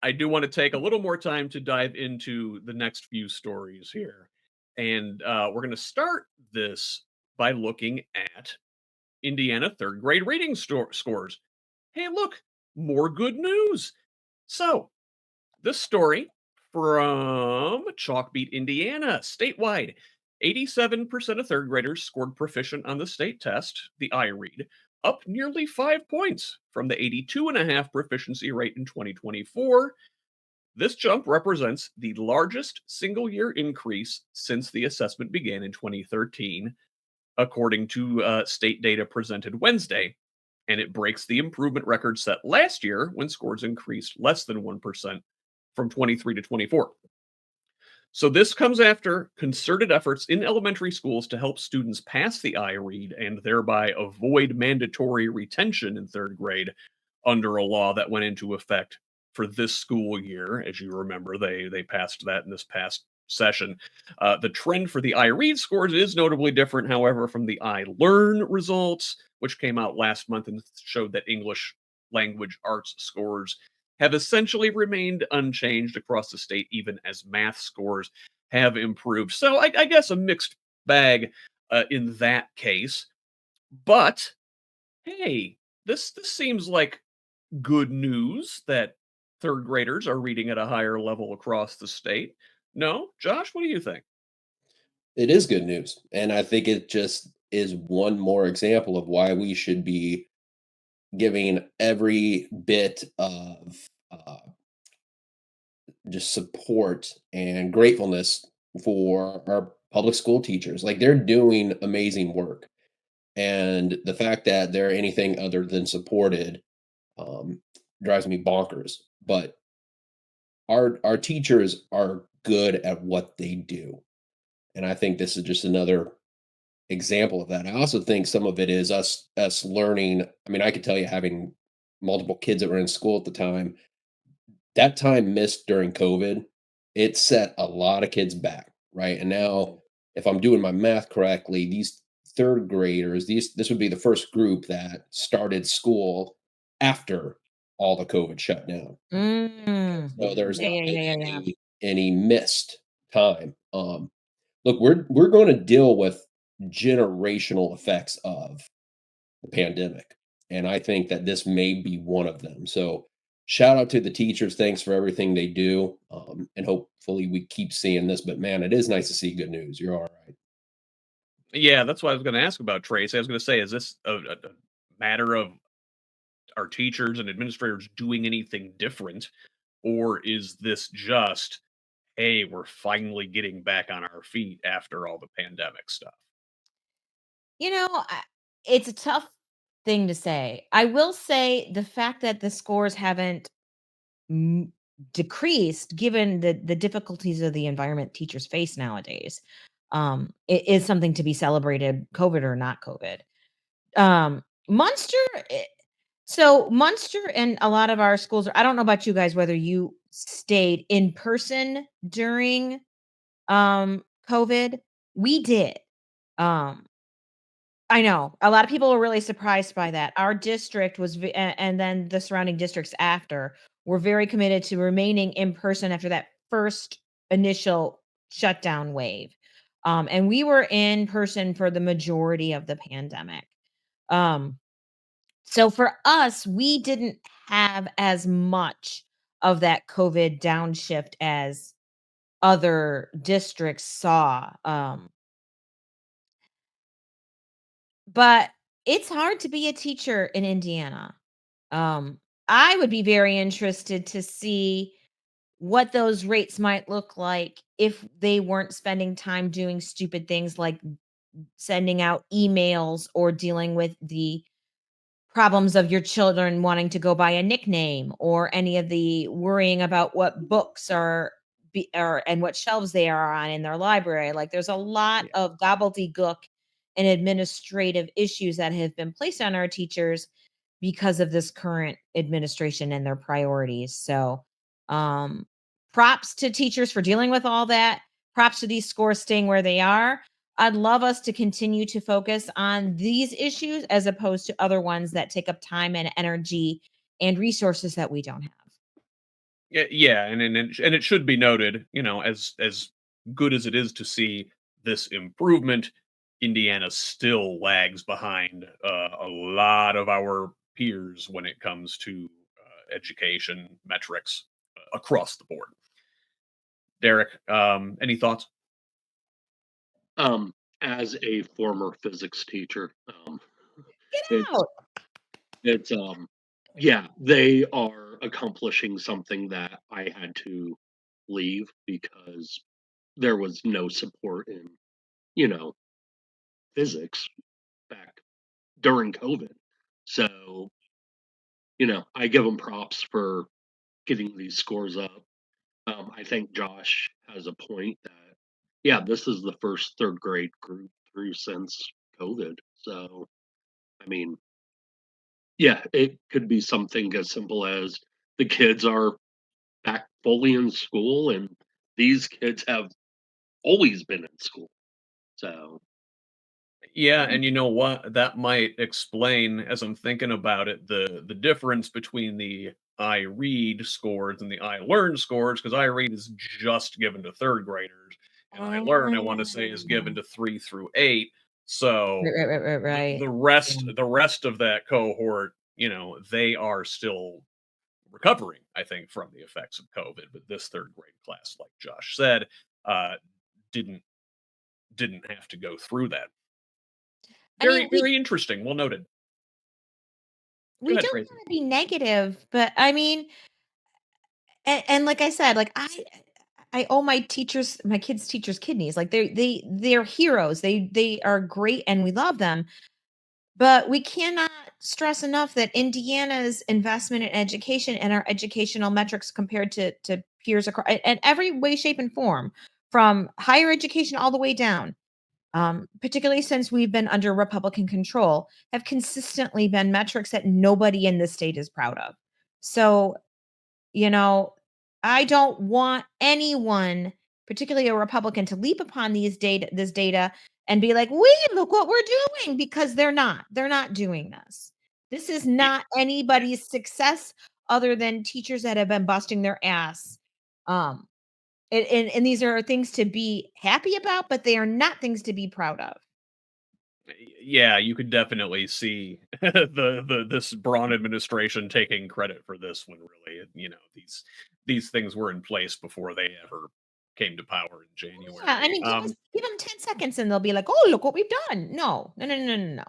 I do want to take a little more time to dive into the next few stories here. And we're going to start this by looking at Indiana third grade reading scores. Hey, look, more good news. So, this story from Chalkbeat, Indiana, statewide. 87% of third graders scored proficient on the state test, the iRead, up nearly 5 points from the 82.5 proficiency rate in 2024. This jump represents the largest single year increase since the assessment began in 2013, according to state data presented Wednesday. And it breaks the improvement record set last year when scores increased less than 1% from 23 to 24. So this comes after concerted efforts in elementary schools to help students pass the iRead and thereby avoid mandatory retention in third grade under a law that went into effect for this school year. As you remember, they passed that in this past session. The trend for the iRead scores is notably different, however, from the ILEARN results, which came out last month and showed that English language arts scores have essentially remained unchanged across the state, even as math scores have improved. So I guess a mixed bag in that case. But hey, this seems like good news that third graders are reading at a higher level across the state. No, Josh, what do you think? It is good news, and I think it just is one more example of why we should be giving every bit of, just support and gratefulness for our public school teachers. Like, they're doing amazing work, and the fact that they're anything other than supported, um, drives me bonkers, but our teachers are good at what they do, and I think this is just another example of that. I also think some of it is us learning. I mean, I could tell you, having multiple kids that were in school at the time, that time missed during COVID, it set a lot of kids back, right? And now, if I'm doing my math correctly, these third graders, this would be the first group that started school after all the COVID shut down. Mm. So there's Yeah, not yeah, been yeah, yeah, yeah. any missed time. Look, we're going to deal with generational effects of the pandemic, and I think that this may be one of them. So, shout out to the teachers. Thanks for everything they do, and hopefully we keep seeing this. But man, it is nice to see good news. You're all right. Yeah, that's what I was going to ask about, Trace. I was going to say, is this a matter of our teachers and administrators doing anything different, or is this just, hey, we're finally getting back on our feet after all the pandemic stuff? You know, it's a tough thing to say. I will say the fact that the scores haven't m- decreased, given the difficulties of the environment teachers face nowadays, it is something to be celebrated, COVID or not COVID. Munster. So Munster and a lot of our schools are. I don't know about you guys whether you stayed in person during COVID. We did. Um, I know. A lot of people were really surprised by that. Our district was and then the surrounding districts after were very committed to remaining in person after that first initial shutdown wave. And we were in person for the majority of the pandemic. Um, so for us, we didn't have as much of that COVID downshift as other districts saw. But it's hard to be a teacher in Indiana. Um, I would be very interested to see what those rates might look like if they weren't spending time doing stupid things like sending out emails or dealing with the problems of your children wanting to go by a nickname or any of the worrying about what books are and what shelves they are on in their library. Like there's a lot Yeah. of gobbledygook and administrative issues that have been placed on our teachers because of this current administration and their priorities. So, um, props to teachers for dealing with all that. Props to these scores staying where they are. I'd love us to continue to focus on these issues as opposed to other ones that take up time and energy and resources that we don't have. Yeah, and it should be noted, as good as it is to see this improvement, Indiana still lags behind a lot of our peers when it comes to education metrics across the board. Derek, any thoughts? Um, as a former physics teacher, Get it's out. it's yeah, they are accomplishing something that I had to leave because there was no support in, you know, physics back during COVID. So, I give them props for getting these scores up. I think Josh has a point that, yeah, this is the first third grade group through since COVID. So, I mean, yeah, it could be something as simple as the kids are back fully in school and these kids have always been in school. So, Yeah, um, and you know what? That might explain, as I'm thinking about it, the difference between the I read scores and the I learn scores, because I read is just given to third graders, and I learn, I want to say, is given Ah. to 3 through 8. So the Right. the rest Yeah. the rest of that cohort, they are still recovering, I think, from the effects of COVID. But this third grade class, like Josh said, uh, didn't didn't have to go through that. I mean, Very, very interesting. Well noted. Go we ahead, don't Tracy. wanna be negative, but I mean, and like I said, like I owe my kids' teachers kidneys. Like they're heroes. They are great and we love them. But we cannot stress enough that Indiana's investment in education and our educational metrics compared to peers across in every way, shape, and form, from higher education all the way down, particularly since we've been under Republican control, have consistently been metrics that nobody in the state is proud of. So, you know, I don't want anyone, particularly a Republican, to leap upon this data and be like, "We look what we're doing," because they're not. They're not doing this. This is Y not anybody's success other than teachers that have been busting their ass. Um, and these are things to be happy about, but they are not things to be proud of. yeah, you could definitely see the this Braun administration taking credit for this when really, these things were in place before they ever came to power in Yeah, I January. mean, give them 10 seconds and they'll be like, "Oh, look what we've done." No. No, no, no, no, no.